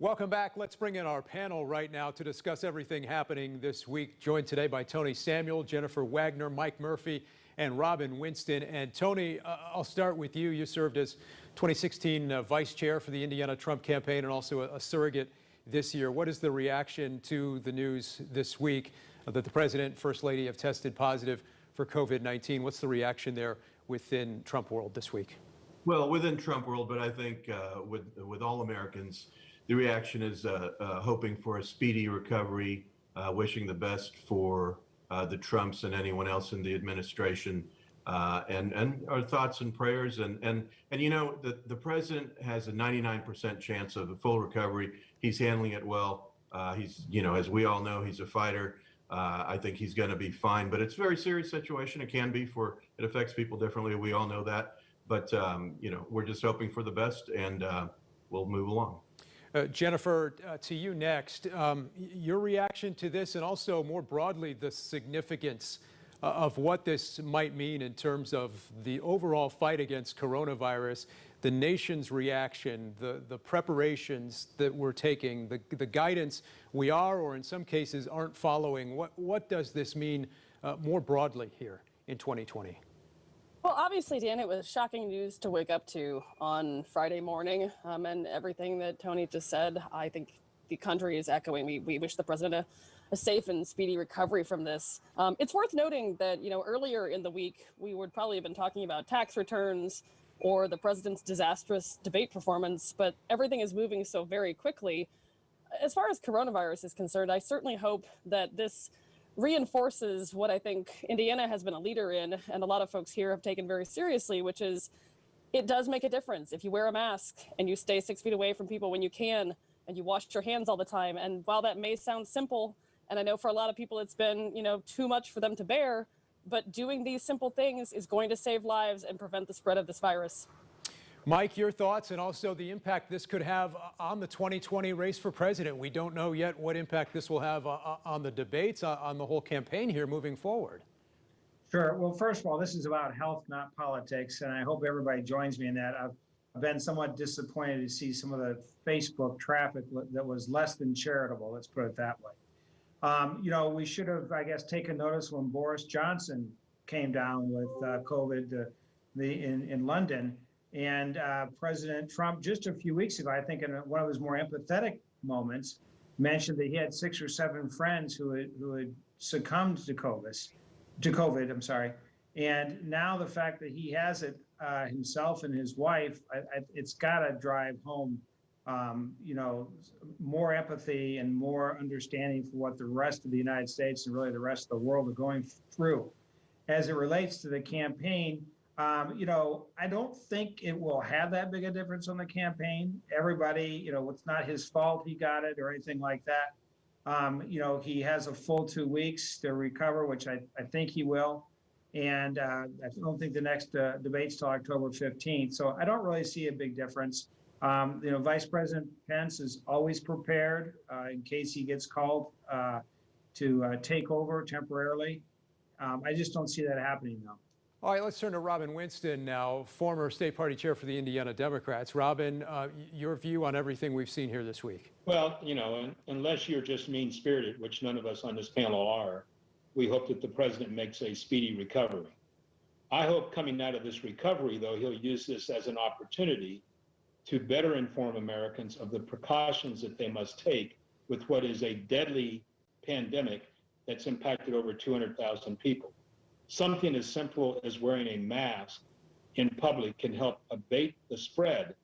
Welcome back. Let's bring in our panel right now to discuss everything happening this week. Joined today by Tony Samuel, Jennifer Wagner, Mike Murphy, and Robin Winston. And Tony, I'll start with you. You served as 2016 vice chair for the Indiana Trump campaign and also a surrogate this year. What is the reaction to the news this week that the president and first lady have tested positive for COVID-19? What's the reaction there within Trump world this week? Well, within Trump world, but I think with all Americans, the reaction is hoping for a speedy recovery, wishing the best for the Trumps and anyone else in the administration, and our thoughts and prayers. And you know, the president has a 99% chance of a full recovery. He's handling it well. He's, you know, as we all know, he's a fighter. I think he's going to be fine, but it's a very serious situation. It can be it affects people differently. We all know that. But, you know, we're just hoping for the best, and we'll move along. Jennifer, to you next. Your reaction to this, and also more broadly, the significance of what this might mean in terms of the overall fight against coronavirus, the nation's reaction, the preparations that we're taking, the guidance we are, or in some cases aren't following. What does this mean more broadly here in 2020? Well, obviously, Dan, it was shocking news to wake up to on Friday morning, and everything that Tony just said, I think the country is echoing. We wish the president a safe and speedy recovery from this. It's worth noting that, you know, earlier in the week, we would probably have been talking about tax returns or the president's disastrous debate performance, but everything is moving so very quickly. As far as coronavirus is concerned, I certainly hope that this reinforces what I think Indiana has been a leader in, and a lot of folks here have taken very seriously, which is it does make a difference if you wear a mask and you stay 6 feet away from people when you can, and you wash your hands all the time. And while that may sound simple, and I know for a lot of people it's been, you know, too much for them to bear, but doing these simple things is going to save lives and prevent the spread of this virus. Mike, your thoughts, and also the impact this could have on the 2020 race for president. We don't know yet what impact this will have on the debates, on the whole campaign here moving forward. Sure. Well, first of all, this is about health, not politics, and I hope everybody joins me in that. I've been somewhat disappointed to see some of the Facebook traffic that was less than charitable, let's put it that way. You know, we should have, I guess, taken notice when Boris Johnson came down with COVID in London. And President Trump, just a few weeks ago, I think in one of his more empathetic moments, mentioned that he had 6 or 7 friends who had succumbed to COVID. I'm sorry. And now the fact that he has it himself and his wife, it's got to drive home, you know, more empathy and more understanding for what the rest of the United States and really the rest of the world are going through. As it relates to the campaign, you know, I don't think it will have that big a difference on the campaign. Everybody, you know, it's not his fault he got it or anything like that. You know, he has a full 2 weeks to recover, which I think he will. And I don't think the next debate's till October 15th. So I don't really see a big difference. You know, Vice President Pence is always prepared in case he gets called to take over temporarily. I just don't see that happening, though. All right, let's turn to Robin Winston now, former state party chair for the Indiana Democrats. Robin, your view on everything we've seen here this week? Well, you know, unless you're just mean-spirited, which none of us on this panel are, we hope that the president makes a speedy recovery. I hope coming out of this recovery, though, he'll use this as an opportunity to better inform Americans of the precautions that they must take with what is a deadly pandemic that's impacted over 200,000 people. Something as simple as wearing a mask in public can help abate the spread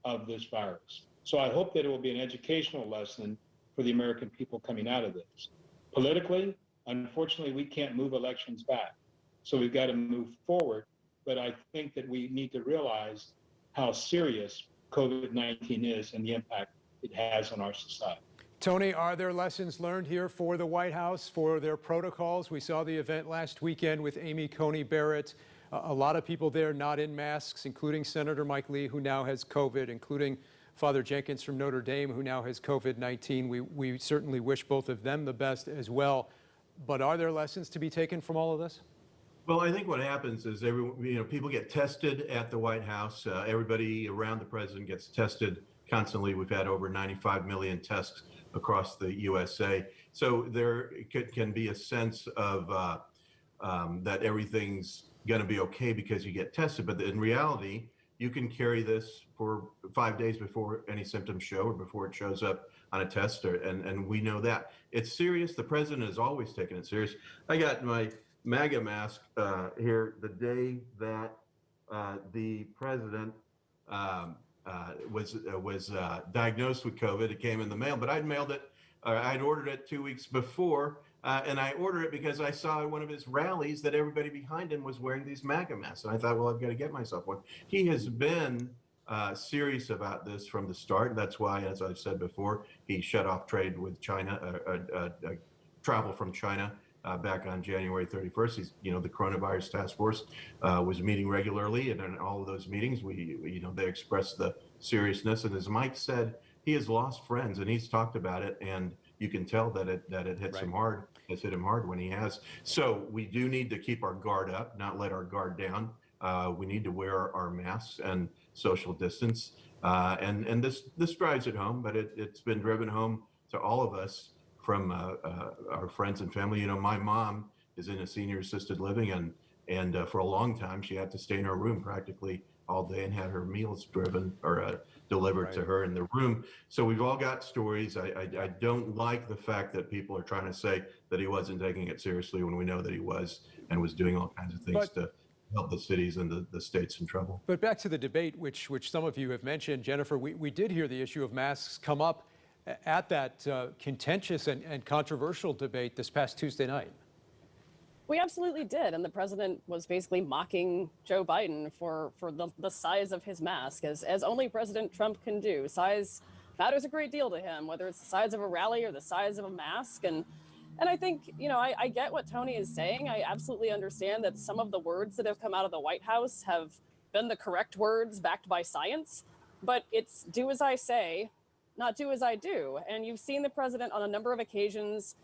of this virus. So I hope that it will be an educational lesson for the American people coming out of this. Politically, unfortunately, we can't move elections back. So we've got to move forward. But I think that we need to realize how serious COVID-19 is and the impact it has on our society. Tony, are there lessons learned here for the White House, for their protocols? We saw the event last weekend with Amy Coney Barrett. A lot of people there not in masks, including Senator Mike Lee, who now has COVID, including Father Jenkins from Notre Dame, who now has COVID-19. We certainly wish both of them the best as well. But are there lessons to be taken from all of this? Well, I think what happens is people get tested at the White House. Everybody around the president gets tested constantly. We've had over 95 million tests across the USA. So there can be a sense of that everything's going to be okay because you get tested. But in reality, you can carry this for 5 days before any symptoms show or before it shows up on a test. And we know that. It's serious. The president has always taken it serious. I got my MAGA mask here the day that the president was diagnosed with COVID. It came in the mail, but I'd mailed it. I'd ordered it 2 weeks before, and I ordered it because I saw at one of his rallies that everybody behind him was wearing these MAGA masks, and I thought, well, I've got to get myself one. He has been serious about this from the start. That's why, as I've said before, he shut off trade with China, travel from China. Back on January 31st, the coronavirus task force was meeting regularly, and in all of those meetings, they expressed the seriousness. And as Mike said, he has lost friends, and he's talked about it, and you can tell that it hits him hard. It's hit him hard when he has. So we do need to keep our guard up, not let our guard down. We need to wear our masks and social distance, and this drives it home, but it's been driven home to all of us from our friends and family. My mom is in a senior assisted living, and for a long time she had to stay in her room practically all day and had her meals driven or delivered to her in the room. So we've all got stories. I don't like the fact that people are trying to say that he wasn't taking it seriously when we know that he was and was doing all kinds of things to help the cities and the states in trouble. But back to the debate, which some of you have mentioned, Jennifer, we did hear the issue of masks come up at that contentious and controversial debate this past Tuesday night. We absolutely did. And the president was basically mocking Joe Biden for the size of his mask, as only President Trump can do. Size matters a great deal to him, whether it's the size of a rally or the size of a mask. And I think, I get what Tony is saying. I absolutely understand that some of the words that have come out of the White House have been the correct words backed by science. But it's do as I say, not do as I do. And you've seen the president on a number of occasions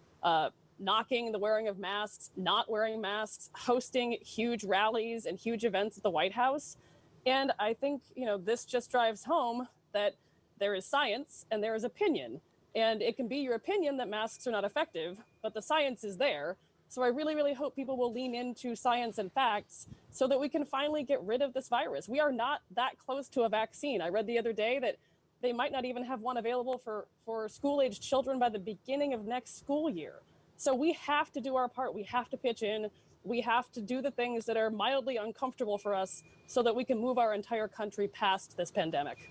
knocking the wearing of masks, not wearing masks, hosting huge rallies and huge events at the White House. And I think, this just drives home that there is science and there is opinion. And it can be your opinion that masks are not effective, but the science is there. So I really, really hope people will lean into science and facts so that we can finally get rid of this virus. We are not that close to a vaccine. I read the other day that they might not even have one available for school-aged children by the beginning of next school year. So we have to do our part. We have to pitch in. We have to do the things that are mildly uncomfortable for us so that we can move our entire country past this pandemic.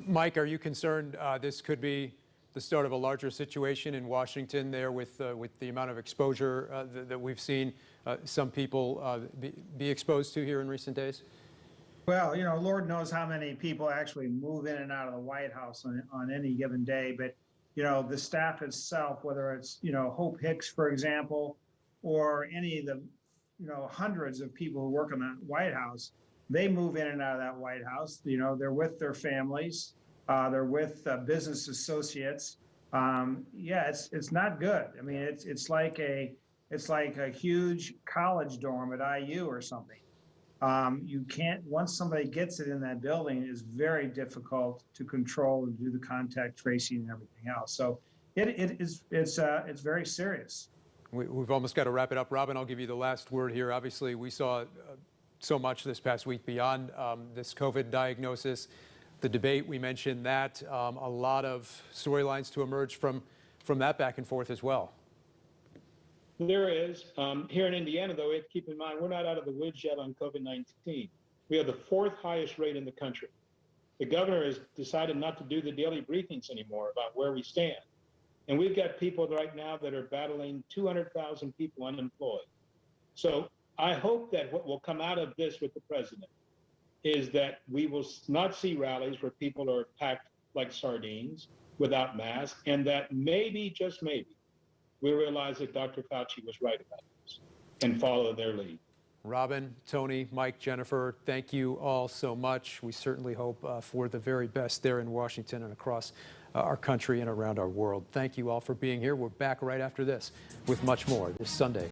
Mike, are you concerned this could be the start of a larger situation in Washington there with the amount of exposure that we've seen some people be exposed to here in recent days? Well, Lord knows how many people actually move in and out of the White House on any given day. But, the staff itself, whether it's, Hope Hicks, for example, or any of the, hundreds of people who work in the White House, they move in and out of that White House. They're with their families. They're with business associates. It's not good. I mean, it's like a huge college dorm at IU or something. You can't, once somebody gets it in that building, it is very difficult to control and do the contact tracing and everything else. So it's very serious. We've almost got to wrap it up. Robin, I'll give you the last word here. Obviously, we saw so much this past week beyond this COVID diagnosis. The debate, we mentioned that, a lot of storylines to emerge from that back and forth as well. There is. Here in Indiana, though, we have to keep in mind, we're not out of the woods yet on COVID-19. We have the 4th highest rate in the country. The governor has decided not to do the daily briefings anymore about where we stand. And we've got people right now that are battling 200,000 people unemployed. So I hope that what will come out of this with the president is that we will not see rallies where people are packed like sardines without masks, and that maybe, just maybe, we realize that Dr. Fauci was right about this and follow their lead. Robin, Tony, Mike, Jennifer, thank you all so much. We certainly hope for the very best there in Washington and across our country and around our world. Thank you all for being here. We're back right after this with much more this Sunday.